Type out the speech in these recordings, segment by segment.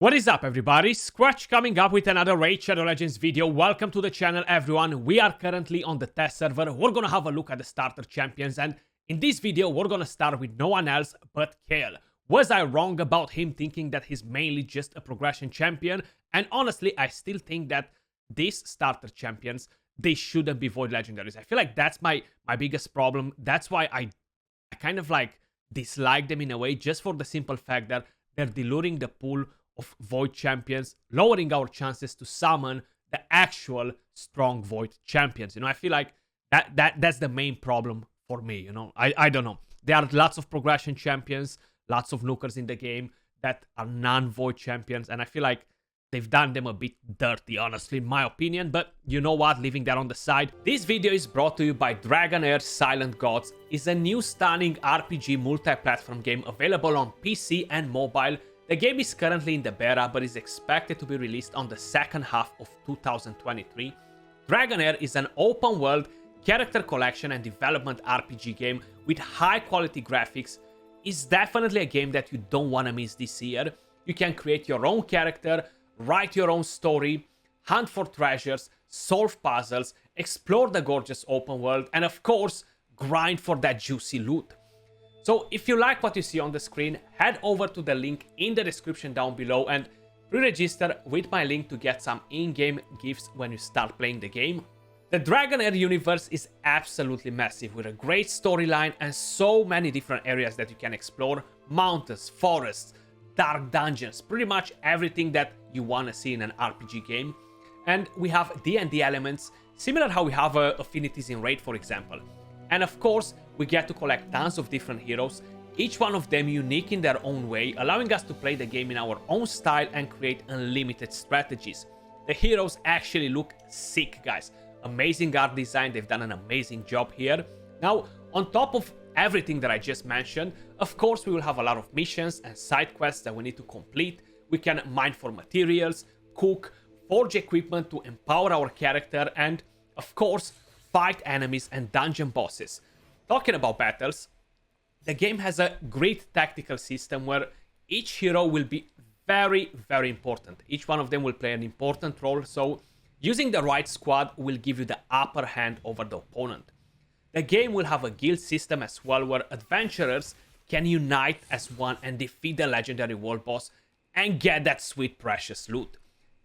What is up, everybody? Skratch coming up with another Raid Shadow Legends video. Welcome to the channel, everyone. We are currently on the test server. We're gonna have a look at the starter champions, and in this video, we're gonna start with no one else but Kael. Was I wrong about him thinking that he's mainly just a progression champion? And honestly, I still think that these starter champions, they shouldn't be void legendaries. I feel like that's my biggest problem. That's why I kind of like dislike them in a way, just for the simple fact that they're diluting the pool of void champions, lowering our chances to summon the actual strong void champions. I feel like that's the main problem for me. I don't know. There are lots of progression champions, lots of nukers in the game that are non-void champions, and I feel like they've done them a bit dirty, honestly, in my opinion. But you know what, leaving that on the side. This video is brought to you by Dragonair Silent Gods. It's a new stunning RPG multi-platform game available on PC and mobile. The game is currently in the beta, but is expected to be released on the second half of 2023. Dragonair is an open-world character collection and development RPG game with high-quality graphics. It's definitely a game that you don't want to miss this year. You can create your own character, write your own story, hunt for treasures, solve puzzles, explore the gorgeous open world, and of course, grind for that juicy loot. So if you like what you see on the screen, head over to the link in the description down below and pre-register with my link to get some in-game gifts when you start playing the game. The Dragonair universe is absolutely massive, with a great storyline and so many different areas that you can explore. Mountains, forests, dark dungeons, pretty much everything that you want to see in an RPG game. And we have D&D elements, similar how we have affinities in Raid, for example. And of course, we get to collect tons of different heroes, each one of them unique in their own way, allowing us to play the game in our own style and create unlimited strategies. The heroes actually look sick, guys. Amazing art design, they've done an amazing job here. Now, on top of everything that I just mentioned, of course, we will have a lot of missions and side quests that we need to complete. We can mine for materials, cook, forge equipment to empower our character, and of course, fight enemies and dungeon bosses. Talking about battles, the game has a great tactical system where each hero will be very, very important. Each one of them will play an important role, so using the right squad will give you the upper hand over the opponent. The game will have a guild system as well, where adventurers can unite as one and defeat the legendary world boss and get that sweet precious loot.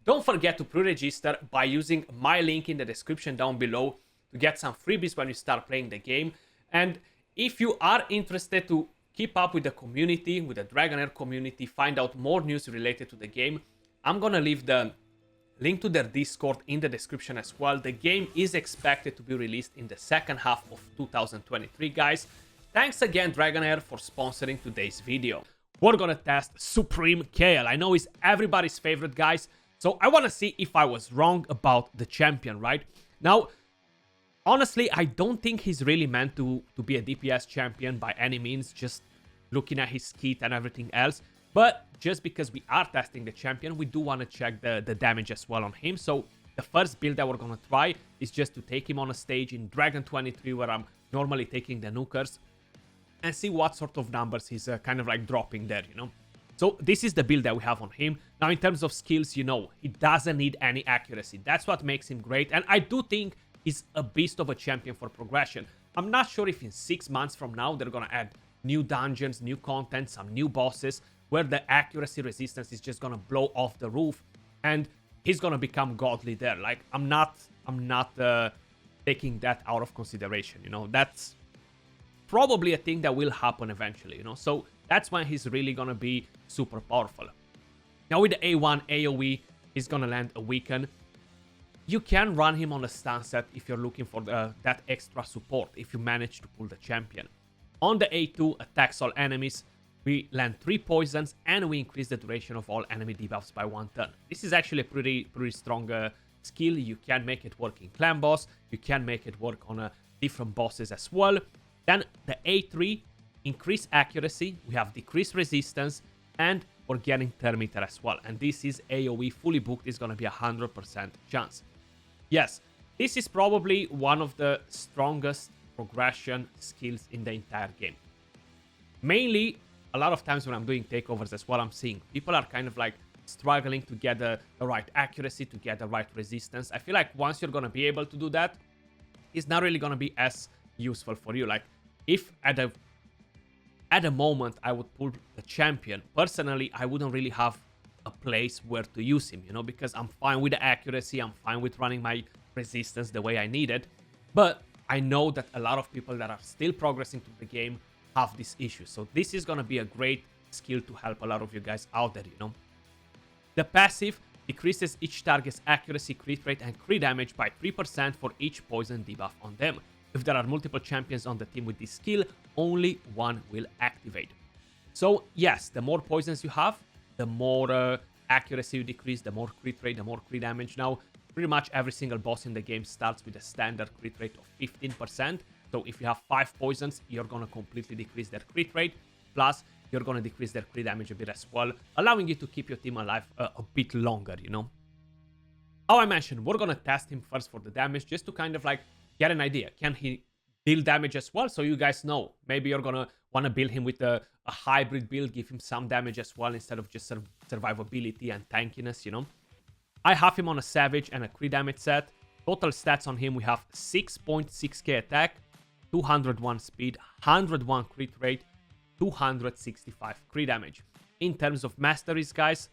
Don't forget to pre-register by using my link in the description down below to get some freebies when you start playing the game. And if you are interested to keep up with the community, with the Dragonair community, find out more news related to the game, I'm gonna leave the link to their Discord in the description as well. The game is expected to be released in the second half of 2023, guys. Thanks again, Dragonair, for sponsoring today's video. We're gonna test Supreme Kael. I know he's everybody's favorite, guys, so I wanna see if I was wrong about the champion, right? Now, honestly, I don't think he's really meant to be a DPS champion by any means, just looking at his kit and everything else. But just because we are testing the champion, we do want to check the damage as well on him. So the first build that we're going to try is just to take him on a stage in Dragon 23, where I'm normally taking the nukers, and see what sort of numbers he's kind of like dropping there, So this is the build that we have on him. Now, in terms of skills, he doesn't need any accuracy. That's what makes him great. And I do think he's a beast of a champion for progression. I'm not sure if in 6 months from now they're gonna add new dungeons, new content, some new bosses, where the accuracy resistance is just gonna blow off the roof and he's gonna become godly there. Like, I'm not taking that out of consideration. That's probably a thing that will happen eventually. So that's when he's really gonna be super powerful. Now, with the A1 AoE, he's gonna land a weaken. You can run him on a stun set if you're looking for that extra support, if you manage to pull the champion. On the A2, attacks all enemies. We land 3 poisons and we increase the duration of all enemy debuffs by 1 turn. This is actually a pretty strong skill. You can make it work in clan boss. You can make it work on different bosses as well. Then the A3, increase accuracy. We have decreased resistance and we're getting Thermiter as well. And this is AoE fully booked. Is going to be 100% chance. Yes, this is probably one of the strongest progression skills in the entire game. Mainly, a lot of times when I'm doing takeovers, that's what I'm seeing. People are kind of like struggling to get the right accuracy, to get the right resistance. I feel like once you're going to be able to do that, it's not really going to be as useful for you. Like, if at a moment I would pull the champion, personally, I wouldn't really have a place where to use him, you know, because I'm fine with the accuracy, I'm fine with running my resistance the way I need it. But I know that a lot of people that are still progressing through the game have this issue. So this is going to be a great skill to help a lot of you guys out there, you know. The passive decreases each target's accuracy, crit rate, and crit damage by 3% for each poison debuff on them. If there are multiple champions on the team with this skill, only one will activate. So yes, the more poisons you have, the more accuracy you decrease, the more crit rate, the more crit damage. Now, pretty much every single boss in the game starts with a standard crit rate of 15%. So if you have 5 poisons, you're going to completely decrease their crit rate. Plus, you're going to decrease their crit damage a bit as well, allowing you to keep your team alive a bit longer, you know. How I mentioned, we're going to test him first for the damage, just to kind of like get an idea. Can he deal damage as well? So you guys know, maybe you're going to want to build him with a hybrid build, give him some damage as well, instead of just survivability and tankiness, you know. I have him on a Savage and a crit damage set. Total stats on him, we have 6.6k attack, 201 speed, 101 crit rate, 265 crit damage. In terms of masteries, guys,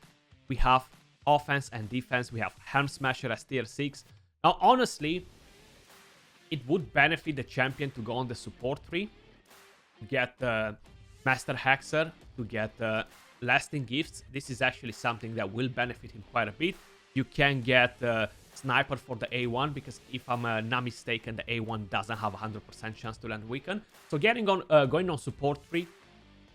we have offense and defense. We have Helm Smasher as tier 6. Now, honestly, it would benefit the champion to go on the support tree, to get Master Hexer, to get Lasting Gifts. This is actually something that will benefit him quite a bit. You can get Sniper for the A1, because if I'm not mistaken, the A1 doesn't have a 100% chance to land weaken. So getting on, going on support tree,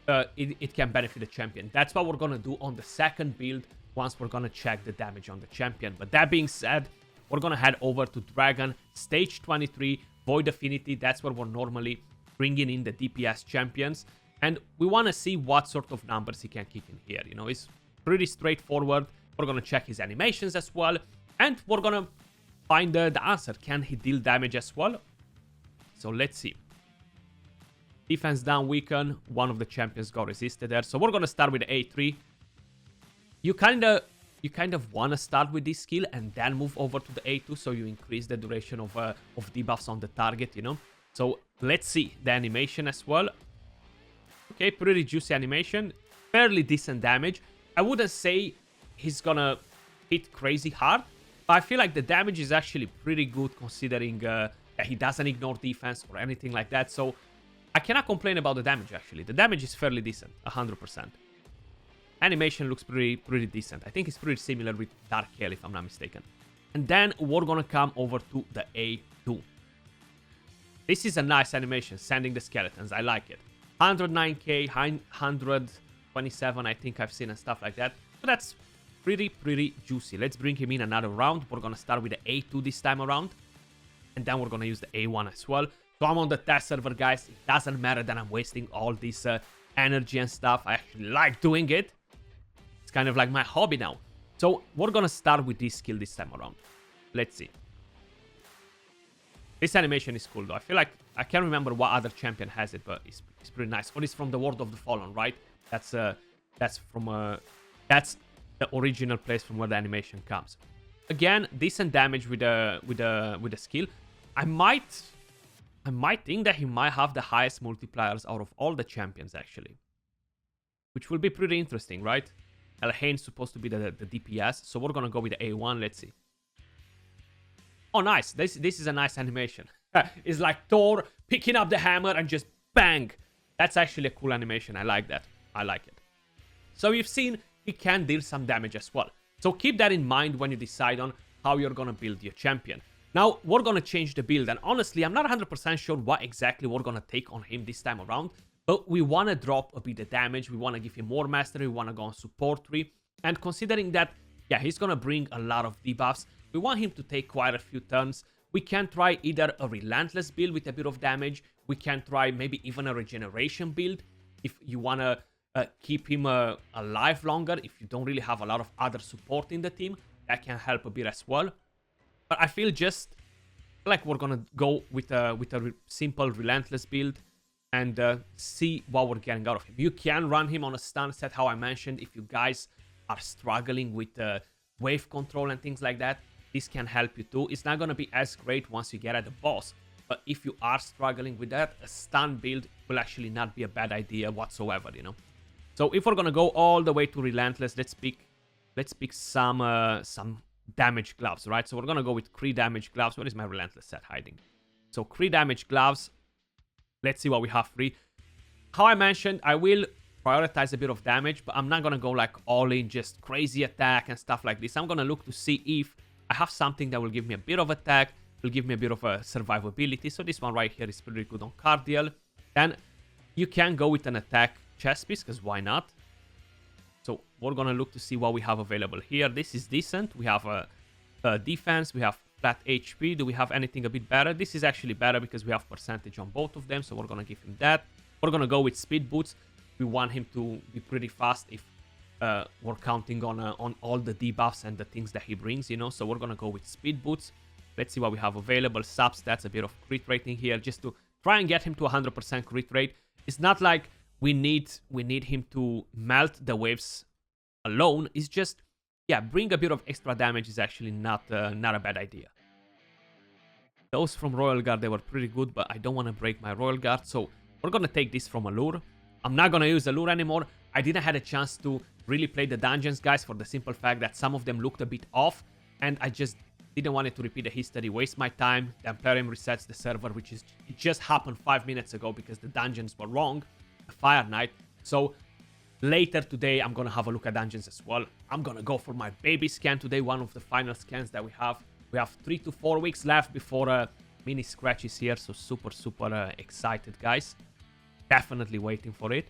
it can benefit the champion. That's what we're going to do on the second build, once we're going to check the damage on the champion. But that being said, we're going to head over to Dragon, stage 23, Void Affinity. That's where we're normally bringing in the DPS champions. And we want to see what sort of numbers he can kick in here. You know, it's pretty straightforward. We're going to check his animations as well. And we're going to find the answer. Can he deal damage as well? So let's see. Defense down weaken. One of the champions got resisted there. So we're going to start with A3. You kind of want to start with this skill and then move over to the A2, so you increase the duration of debuffs on the target, you know. So let's see the animation as well. Okay, pretty juicy animation. Fairly decent damage. I wouldn't say he's gonna hit crazy hard, but I feel like the damage is actually pretty good, considering that he doesn't ignore defense or anything like that. So I cannot complain about the damage, actually. The damage is fairly decent, 100%. Animation looks pretty decent. I think it's pretty similar with Dark Kael, if I'm not mistaken. And then we're gonna come over to the A2. This is a nice animation, sending the skeletons. I like it. 109k, 127 I think I've seen, and stuff like that. So that's pretty juicy. Let's bring him in another round. We're gonna start with the A2 this time around. And then we're gonna use the A1 as well. So I'm on the test server, guys. It doesn't matter that I'm wasting all this energy and stuff. I actually like doing it. It's kind of like my hobby now. So we're gonna start with this skill this time around. Let's see. This animation is cool though. I feel like I can't remember what other champion has it, but it's pretty nice. Oh, it's from the World of the Fallen, right? That's the original place from where the animation comes. Again, decent damage with the skill. I might think that he might have the highest multipliers out of all the champions, actually, which will be pretty interesting, right? Elhane's supposed to be the DPS, so we're gonna go with the A1. Let's see. Oh, nice. This is a nice animation. It's like Thor picking up the hammer and just bang. That's actually a cool animation. I like that. I like it. So you've seen he can deal some damage as well. So keep that in mind when you decide on how you're gonna build your champion. Now, we're gonna change the build, and honestly, I'm not 100% sure what exactly we're gonna take on him this time around. But we want to drop a bit of damage. We want to give him more mastery. We want to go on support tree. And considering that, yeah, he's going to bring a lot of debuffs, we want him to take quite a few turns. We can try either a relentless build with a bit of damage. We can try maybe even a regeneration build if you want to keep him alive longer. If you don't really have a lot of other support in the team, that can help a bit as well. But I feel just like we're going to go with a simple relentless build and see what we're getting out of him. You can run him on a stun set, how I mentioned. If you guys are struggling with wave control and things like that, this can help you too. It's not going to be as great once you get at the boss, but if you are struggling with that, a stun build will actually not be a bad idea whatsoever, you know. So if we're going to go all the way to Relentless, let's pick some damage gloves, right? So we're going to go with Cree damage gloves. Where is my Relentless set hiding? So Cree damage gloves. Let's see what we have free. How I mentioned, I will prioritize a bit of damage, but I'm not going to go like all in, just crazy attack and stuff like this. I'm going to look to see if I have something that will give me a bit of attack, will give me a bit of a survivability. So this one right here is pretty good on Cardial. Then you can go with an attack chest piece, because why not? So we're going to look to see what we have available here. This is decent. We have a defense. We have flat HP. Do we have anything a bit better? This is actually better because we have percentage on both of them. So we're going to give him that. We're going to go with speed boots. We want him to be pretty fast if we're counting on all the debuffs and the things that he brings, you know. So we're going to go with speed boots. Let's see what we have available. Substats, a bit of crit rating here just to try and get him to 100% crit rate. It's not like we need him to melt the waves alone. It's just, yeah, bring a bit of extra damage is actually not a bad idea. Those from Royal Guard, they were pretty good, but I don't want to break my Royal Guard, so we're going to take this from Allure. I'm not going to use Allure anymore. I didn't have a chance to really play the dungeons, guys, for the simple fact that some of them looked a bit off, and I just didn't want it to repeat the history, waste my time. The Imperium resets the server, which is, it just happened 5 minutes ago because the dungeons were wrong. A Fire Knight. So later today, I'm going to have a look at dungeons as well. I'm going to go for my baby scan today, one of the final scans that we have. We have 3 to 4 weeks left before mini Skratch is here, so super excited, guys. Definitely waiting for it.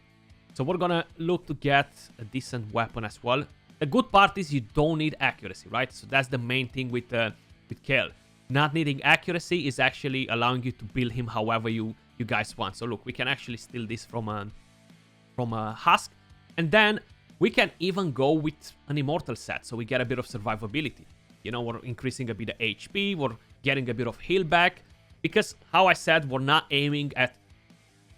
So we're gonna look to get a decent weapon as well. The good part is you don't need accuracy, right? So that's the main thing with Kael. Not needing accuracy is actually allowing you to build him however you guys want. So look, we can actually steal this from a husk, and then we can even go with an immortal set, so we get a bit of survivability. You know, we're increasing a bit of HP, we're getting a bit of heal back, because how I said, we're not aiming at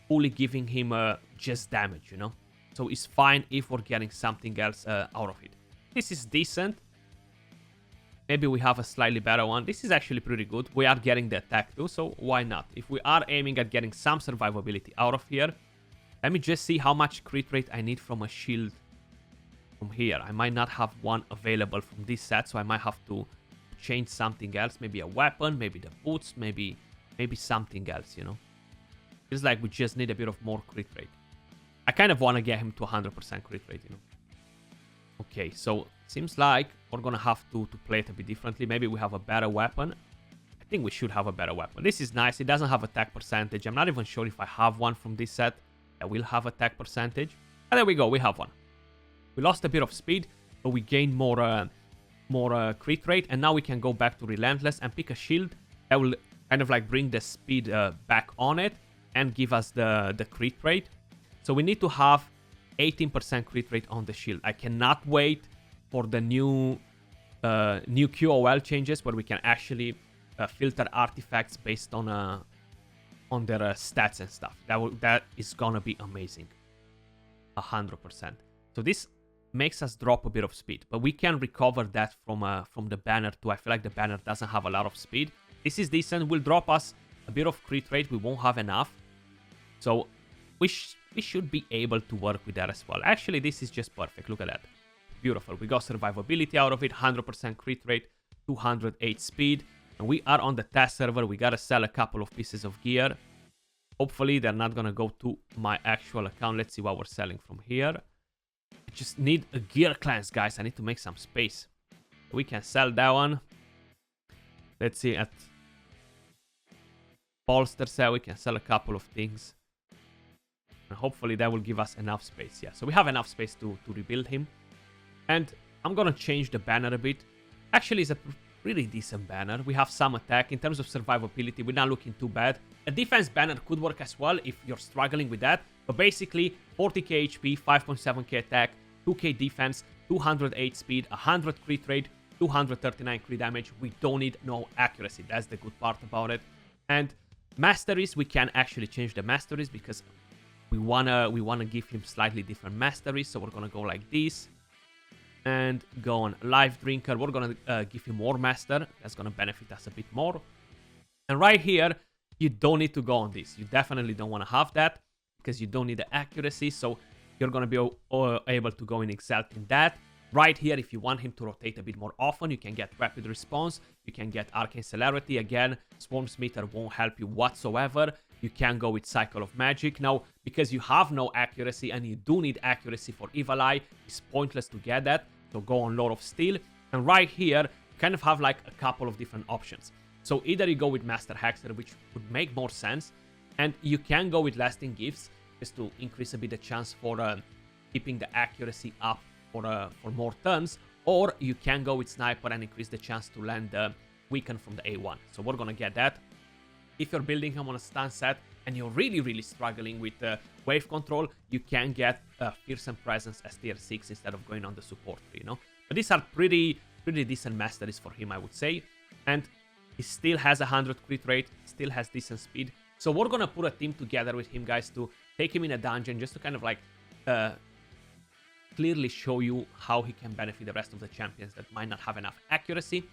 fully giving him just damage, you know. So it's fine if we're getting something else out of it. This is decent. Maybe we have a slightly better one. This is actually pretty good. We are getting the attack too, so why not? If we are aiming at getting some survivability out of here, let me just see how much crit rate I need from a shield from here. I might not have one available from this set, so I might have to change something else. Maybe a weapon, maybe the boots, maybe something else, you know. Feels like we just need a bit of more crit rate. I kind of want to get him to 100% crit rate, you know. Okay, so seems like we're going to have to play it a bit differently. Maybe we have a better weapon. I think we should have a better weapon. This is nice. It doesn't have attack percentage. I'm not even sure if I have one from this set that will have attack percentage. And there we go. We have one. We lost a bit of speed, but we gained more crit rate. And now we can go back to Relentless and pick a shield that will kind of like bring the speed back on it and give us the crit rate. So we need to have 18% crit rate on the shield. I cannot wait for the new QOL changes where we can actually filter artifacts based on their stats and stuff. That is gonna be amazing. 100%. So this makes us drop a bit of speed, but we can recover that from the banner too. I feel like the banner doesn't have a lot of speed. This is decent. Will drop us a bit of crit rate. We won't have enough, so we should be able to work with that as well. Actually, this is just perfect. Look at that. Beautiful. We got survivability out of it, 100% crit rate, 208 speed, and we are on the test server. We gotta sell a couple of pieces of gear. Hopefully, they're not gonna go to my actual account. Let's see what we're selling from here. I just need a gear cleanse, guys. I need to make some space. We can sell that one. Let's see, at bolster sale, we can sell a couple of things. And hopefully that will give us enough space. Yeah, so we have enough space to rebuild him. And I'm gonna change the banner a bit. Actually, it's a really decent banner. We have some attack. In terms of survivability, we're not looking too bad. A defense banner could work as well if you're struggling with that. But basically, 40k HP, 5.7k attack, 2k defense, 208 speed, 100 crit rate, 239 crit damage. We don't need no accuracy. That's the good part about it. And masteries, we can actually change the masteries because we wanna give him slightly different masteries. So we're gonna go like this. and go on Life Drinker. We're gonna give him War Master. That's gonna benefit us a bit more. And right here, you don't need to go on this. You definitely don't want to have that because you don't need the accuracy. So you're gonna be able to go in Exalting that. Right here, if you want him to rotate a bit more often, you can get Rapid Response. You can get Arcane Celerity. Again, Swarm Smitter won't help you whatsoever. You can go with Cycle of Magic. Now, because you have no accuracy and you do need accuracy for Evil Eye, it's pointless to get that. So go on Lord of Steel. And right here, you kind of have like a couple of different options. So either you go with Master Hexer, which would make more sense. And you can go with Lasting Gifts, just to increase a bit the chance for keeping the accuracy up for more turns. Or you can go with Sniper and increase the chance to land Weaken from the A1. So we're gonna get that. If you're building him on a stun set and you're really struggling with wave control, you can get Fearsome Presence as tier 6 instead of going on the support tree, you know? But these are pretty decent masteries for him, I would say. And he still has 100 crit rate, still has decent speed. So we're gonna put a team together with him, guys, to take him in a dungeon just to kind of like clearly show you how he can benefit the rest of the champions that might not have enough accuracy.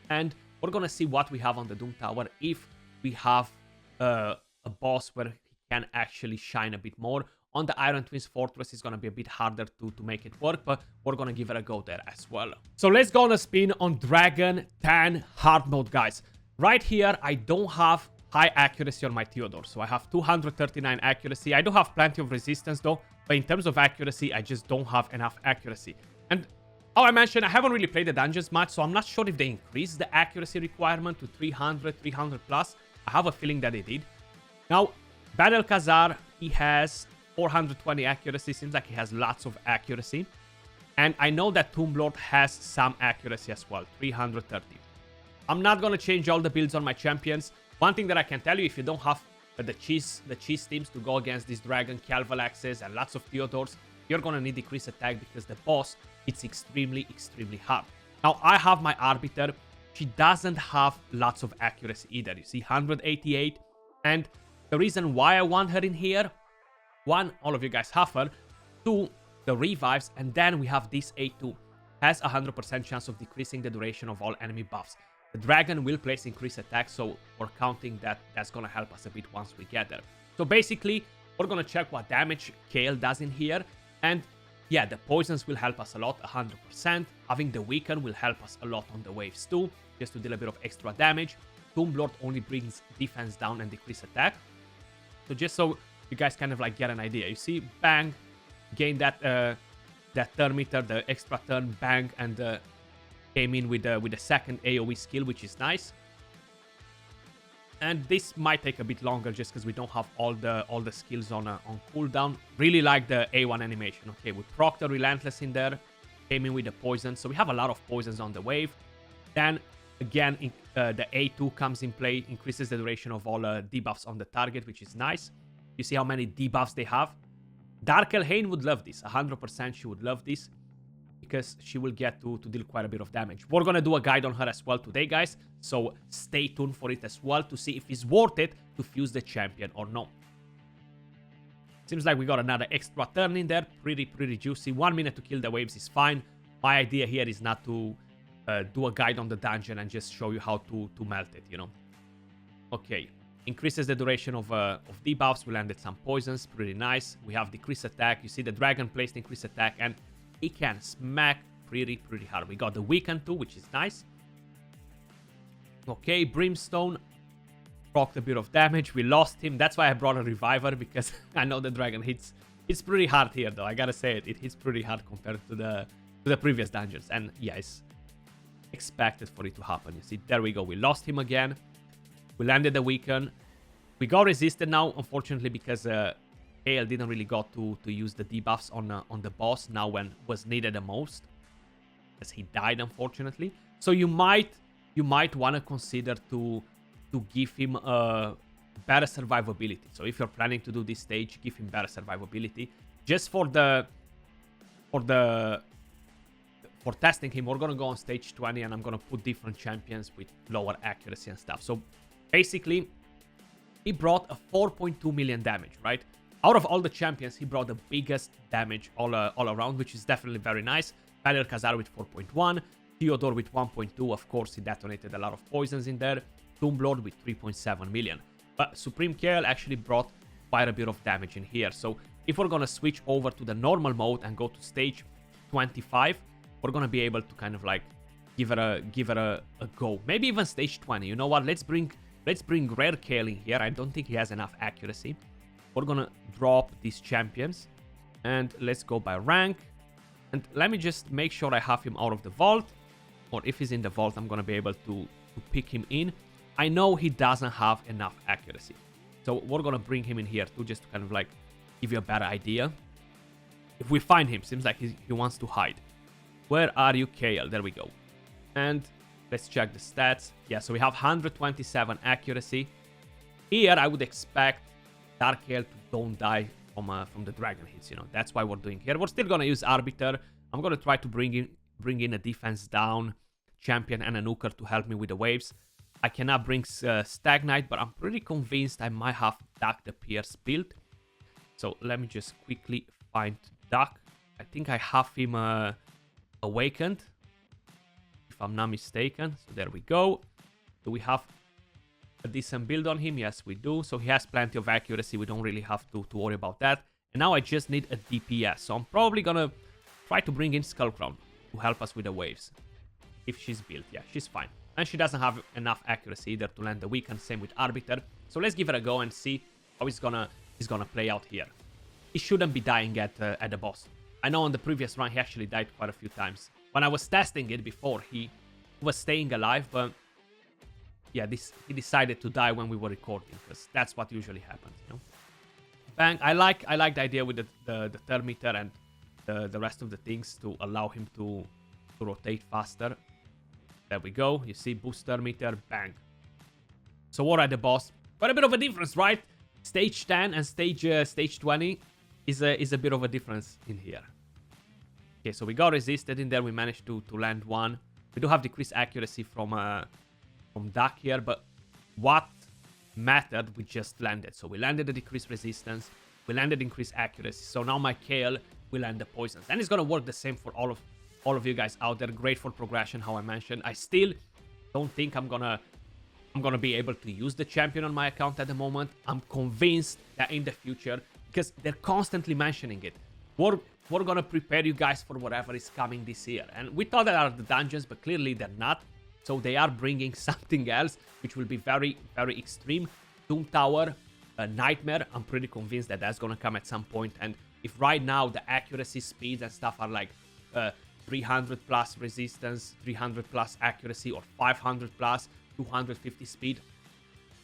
And we're gonna see what we have on the Doom Tower if we have a boss where he can actually shine a bit more. On the Iron Twins Fortress, it's going to be a bit harder to make it work, but we're going to give it a go there as well. So let's go on a spin on Dragon 10 hard mode, guys. Right here, I don't have high accuracy on my Theodore, so I have 239 accuracy. I do have plenty of resistance though, but in terms of accuracy, I just don't have enough accuracy. And oh, I mentioned I haven't really played the dungeons much, so I'm not sure if they increased the accuracy requirement to 300 plus. I have a feeling that they did. Now, Battle Khazar, he has 420 accuracy. Seems like he has lots of accuracy. And I know that Tomb Lord has some accuracy as well, 330. I'm not going to change all the builds on my champions. One thing that I can tell you, if you don't have the cheese teams to go against this Dragon, Calvalaxes, and lots of Theodores, you're going to need decreased attack because the boss, it's extremely hard. Now, I have my Arbiter. She doesn't have lots of accuracy either. You see, 188. And the reason why I want her in here, one, all of you guys have her. Two, the revives. And then we have this A2. Has 100% chance of decreasing the duration of all enemy buffs. The dragon will place increased attack, so we're counting that that's going to help us a bit once we get there. So basically, we're going to check what damage Kael does in here. And yeah, the poisons will help us a lot, 100%. Having the weaken will help us a lot on the waves too, just to deal a bit of extra damage. Tomb Lord only brings defense down and decrease attack. So just so you guys kind of like get an idea. You see, bang, gain that turn meter, the extra turn, bang, and came in with the second AoE skill, which is nice. And this might take a bit longer just because we don't have all the skills on cooldown. Really like the A1 animation. Okay, we proc the Relentless in there. Came in with the poison. So we have a lot of poisons on the wave. Then, again, the A2 comes in play. Increases the duration of all debuffs on the target, which is nice. You see how many debuffs they have? Dark Elhain would love this. 100% she would love this. Because she will get to deal quite a bit of damage. We're going to do a guide on her as well today, guys. So stay tuned for it as well to see if it's worth it to fuse the champion or not. Seems like we got another extra turn in there. Pretty juicy. 1 minute to kill the waves is fine. My idea here is not to do a guide on the dungeon and just show you how to melt it, you know. Okay. Increases the duration of debuffs. We landed some poisons. Pretty nice. We have decreased attack. You see the dragon placed increased attack and he can smack pretty hard. We got the weaken too, which is nice. Okay, Brimstone procced a bit of damage. We lost him. That's why I brought a reviver, because I know the dragon hits. It's pretty hard here, though. I gotta say it. It hits pretty hard compared to the previous dungeons. And yeah, it's expected for it to happen. You see, there we go. We lost him again. We landed the weaken. We got resisted now, unfortunately, because Kael didn't really got to use the debuffs on the boss now when was needed the most, as he died, unfortunately. So you might want to consider to give him better survivability. So if you're planning to do this stage, give him better survivability. Just for testing him, we're gonna go on stage 20 and I'm gonna put different champions with lower accuracy and stuff. So basically, he brought a 4.2 million damage, right? Out of all the champions, he brought the biggest damage all around, which is definitely very nice. Valer Khazar with 4.1, Theodore with 1.2, of course he detonated a lot of poisons in there, Doomlord with 3.7 million. But Supreme Kael actually brought quite a bit of damage in here, so if we're gonna switch over to the normal mode and go to stage 25, we're gonna be able to kind of like give it a go. Maybe even stage 20. You know what? Let's bring Rare Kael in here. I don't think he has enough accuracy. We're gonna drop these champions and let's go by rank. And let me just make sure I have him out of the vault, or if he's in the vault, I'm gonna be able to pick him in. I know he doesn't have enough accuracy, so we're gonna bring him in here too, just to kind of like give you a better idea. If we find him, seems like he wants to hide. Where are you, Kael? There we go. And let's check the stats. Yeah, so we have 127 accuracy. Here, I would expect Dark Kael to don't die from the dragon hits, you know. That's why we're doing here. We're still gonna use Arbiter. I'm gonna try to bring in a defense down champion and a nuker to help me with the waves. I cannot bring Stagnite, but I'm pretty convinced I might have Duck the Pierce built. So let me just quickly find Duck. I think I have him awakened, if I'm not mistaken. So there we go. Do we have a decent build on him? Yes, we do. So he has plenty of accuracy. We don't really have to worry about that. And now I just need a DPS. So I'm probably gonna try to bring in Skullcrown to help us with the waves. If she's built, yeah, she's fine. And she doesn't have enough accuracy either to land the weekend. Same with Arbiter. So let's give it a go and see how he's gonna play out here. He shouldn't be dying at the boss. I know on the previous run he actually died quite a few times. When I was testing it before, he was staying alive, but yeah, he decided to die when we were recording, because that's what usually happens, you know. Bang! I like the idea with the thermometer and the rest of the things to allow him to rotate faster. There we go. You see, boost thermometer, bang. So we're at the boss. Quite a bit of a difference, right? Stage 10 and stage 20 is a bit of a difference in here. Okay, so we got resisted in there. We managed to land one. We do have decreased accuracy from Duck here, but what mattered, we just landed. So we landed the decreased resistance. We landed increased accuracy. So now my Kael will land the poisons. And it's gonna work the same for all of you guys out there. Great for progression, how I mentioned. I still don't think I'm gonna be able to use the champion on my account at the moment. I'm convinced that in the future, because they're constantly mentioning it, we're gonna prepare you guys for whatever is coming this year. And we thought that are the dungeons, but clearly they're not. So they are bringing something else, which will be very, very extreme. Doom Tower, Nightmare, I'm pretty convinced that that's gonna come at some point. And if right now the accuracy, speeds and stuff are like 300 plus resistance, 300 plus accuracy, or 500 plus 250 speed,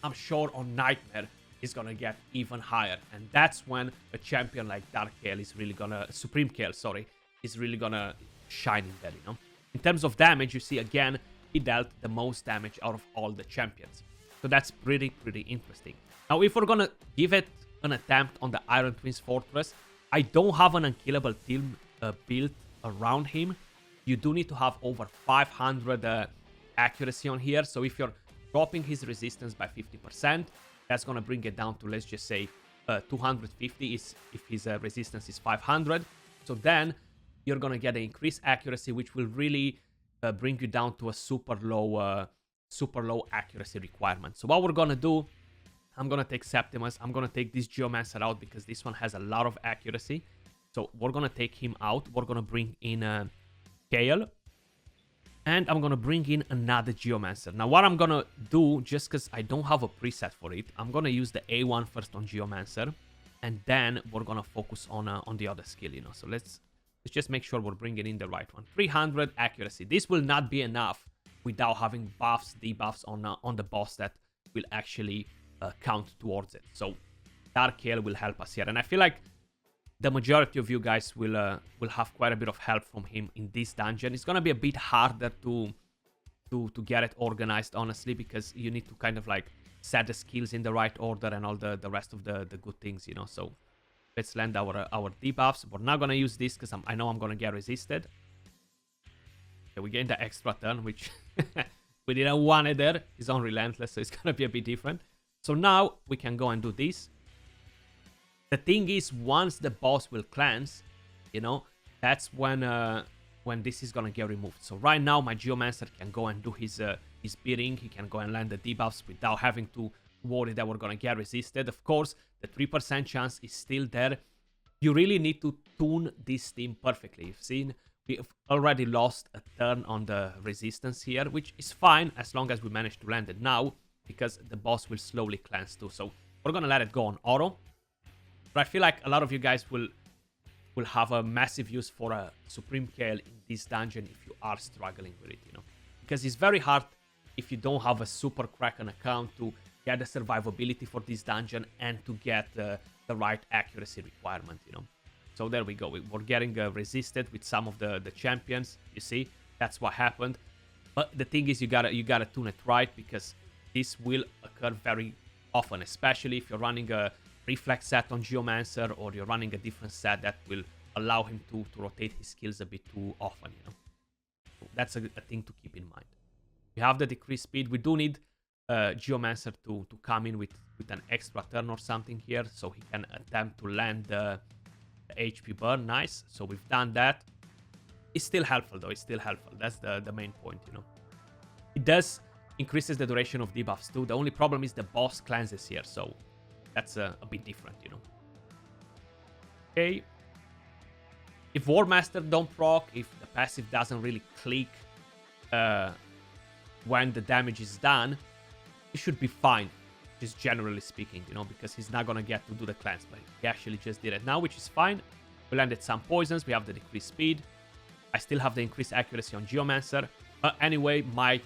I'm sure on Nightmare is gonna get even higher. And that's when a champion like Dark Kael is really gonna, Supreme Kael, sorry, is really gonna shine in there, you know. In terms of damage, you see again, he dealt the most damage out of all the champions. So that's pretty interesting. Now, if we're gonna give it an attempt on the Iron Twins Fortress, I don't have an unkillable team built around him. You do need to have over 500 accuracy on here. So if you're dropping his resistance by 50%, that's gonna bring it down to, let's just say, 250 is if his resistance is 500. So then you're gonna get an increased accuracy, which will really bring you down to a super low accuracy requirement. So what we're gonna do, I'm gonna take Septimus, I'm gonna take this Geomancer out because this one has a lot of accuracy. So we're gonna take him out. We're gonna bring in Kael, and I'm gonna bring in another Geomancer. Now what I'm gonna do, just because I don't have a preset for it, I'm gonna use the A1 first on Geomancer, and then we're gonna focus on the other skill, you know. So let's just make sure we're bringing in the right one. 300 accuracy. This will not be enough without having buffs, debuffs on the boss that will actually count towards it. So Dark Kael will help us here, and I feel like the majority of you guys will have quite a bit of help from him in this dungeon. It's gonna be a bit harder to get it organized, honestly, because you need to kind of like set the skills in the right order and all the rest of the good things, you know. So let's land our debuffs. We're not gonna use this because I know I'm gonna get resisted. Okay, we gain the extra turn, which we didn't want it there. He's on Relentless, so it's gonna be a bit different. So now we can go and do this. The thing is, once the boss will cleanse, you know, that's when when this is gonna get removed. So right now, my Geomancer can go and do his bidding. He can go and land the debuffs without having to worry that we're gonna get resisted. Of course, the 3% chance is still there. You really need to tune this team perfectly. You've seen we've already lost a turn on the resistance here, which is fine as long as we manage to land it now, because the boss will slowly cleanse too. So we're gonna let it go on auto. But I feel like a lot of you guys will have a massive use for a Supreme Kael in this dungeon if you are struggling with it, you know. Because it's very hard if you don't have a Super Kraken account to get the survivability for this dungeon and to get the right accuracy requirement, you know. So there we go. We're getting resisted with some of the champions. You see, that's what happened. But the thing is, you gotta tune it right, because this will occur very often, especially if you're running a reflex set on Geomancer, or you're running a different set that will allow him to rotate his skills a bit too often, you know. So that's a thing to keep in mind. We have the decreased speed. We do need Geomancer to come in with an extra turn or something here, so he can attempt to land the HP burn. Nice. So we've done that. It's still helpful though. It's still helpful. That's the main point, you know. It does increases the duration of debuffs too. The only problem is the boss cleanses here, so that's a bit different, you know. Okay. If War Master don't proc, if the passive doesn't really click when the damage is done, it should be fine, just generally speaking, you know, because he's not gonna get to do the cleanse, but he actually just did it now, which is fine. We landed some poisons. We have the decreased speed. I still have the increased accuracy on Geomancer. Anyway, my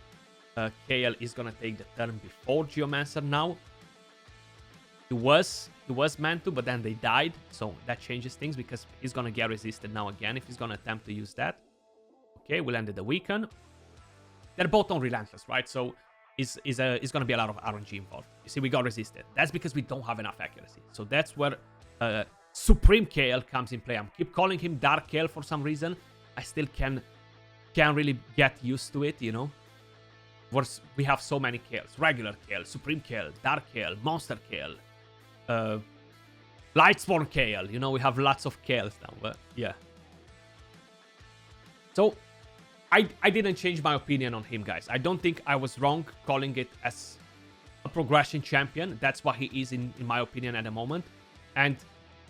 Kael is gonna take the turn before Geomancer now. He was meant to, but then they died, so that changes things, because he's gonna get resisted now again if he's gonna attempt to use that. Okay, we landed the weaken. They're both on Relentless, right? So is gonna be a lot of RNG involved. You see, we got resisted. That's because we don't have enough accuracy. So that's where Supreme Kael comes in play. I keep calling him Dark Kael for some reason. I still can't really get used to it, you know. We have so many Kaels. Regular Kael, Supreme Kael, Dark Kael, Monster Kael, Lightspawn Kael. You know, we have lots of Kaels now, but yeah. So I didn't change my opinion on him, guys. I don't think I was wrong calling it as a progression champion. That's what he is in my opinion at the moment. And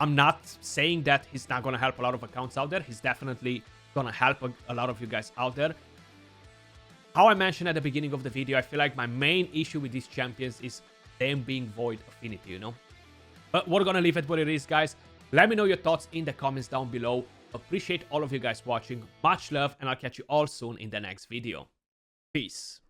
I'm not saying that he's not going to help a lot of accounts out there. He's definitely going to help a lot of you guys out there. How I mentioned at the beginning of the video, I feel like my main issue with these champions is them being void affinity, you know. But we're going to leave it where it is, guys. Let me know your thoughts in the comments down below. Appreciate all of you guys watching. Much love, and I'll catch you all soon in the next video. Peace.